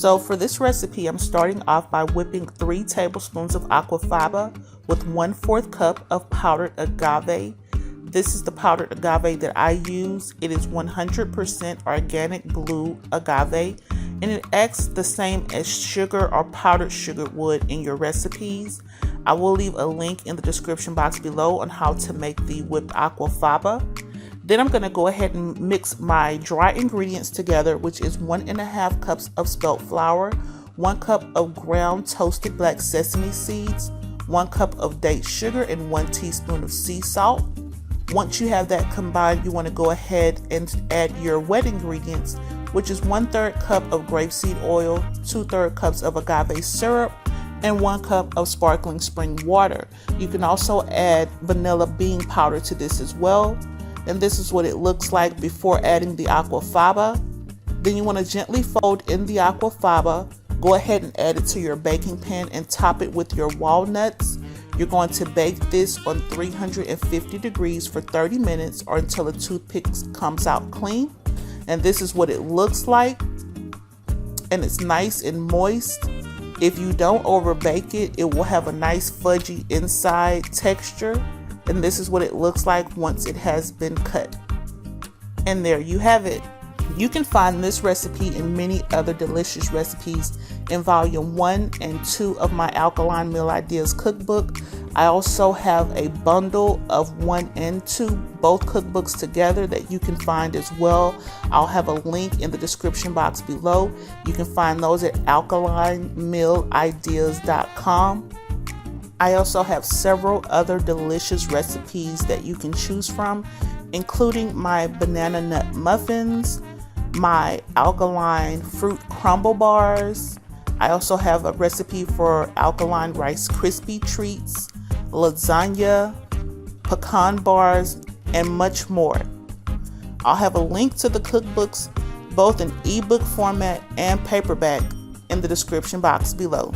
So for this recipe, I'm starting off by whipping 3 tablespoons of aquafaba with 1/4 cup of powdered agave. This is the powdered agave that I use. It is 100% organic blue agave, and it acts the same as sugar or powdered sugar would in your recipes. I will leave a link in the description box below on how to make the whipped aquafaba. Then I'm going to go ahead and mix my dry ingredients together, which is 1.5 cups of spelt flour, 1 cup of ground toasted black sesame seeds, 1 cup of date sugar, and 1 teaspoon of sea salt. Once you have that combined, you want to go ahead and add your wet ingredients, which is 1/3 cup of grapeseed oil, 2/3 cups of agave syrup, and 1 cup of sparkling spring water. You can also add vanilla bean powder to this as well. And this is what it looks like before adding the aquafaba. Then you want to gently fold in the aquafaba. Go ahead and add it to your baking pan and top it with your walnuts. You're going to bake this on 350 degrees for 30 minutes or until the toothpick comes out clean. And this is what it looks like. And it's nice and moist. If you don't over bake it, it will have a nice fudgy inside texture. And this is what it looks like once it has been cut. And there you have it. You can find this recipe and many other delicious recipes in volume 1 and 2 of my Alkaline Meal Ideas cookbook. I also have a bundle of 1 and 2, both cookbooks together, that you can find as well. I'll have a link in the description box below. You can find those at alkalinemealideas.com. I also have several other delicious recipes that you can choose from, including my banana nut muffins, my alkaline fruit crumble bars. I also have a recipe for alkaline Rice Krispie treats, lasagna, pecan bars, and much more. I'll have a link to the cookbooks, both in ebook format and paperback, in the description box below.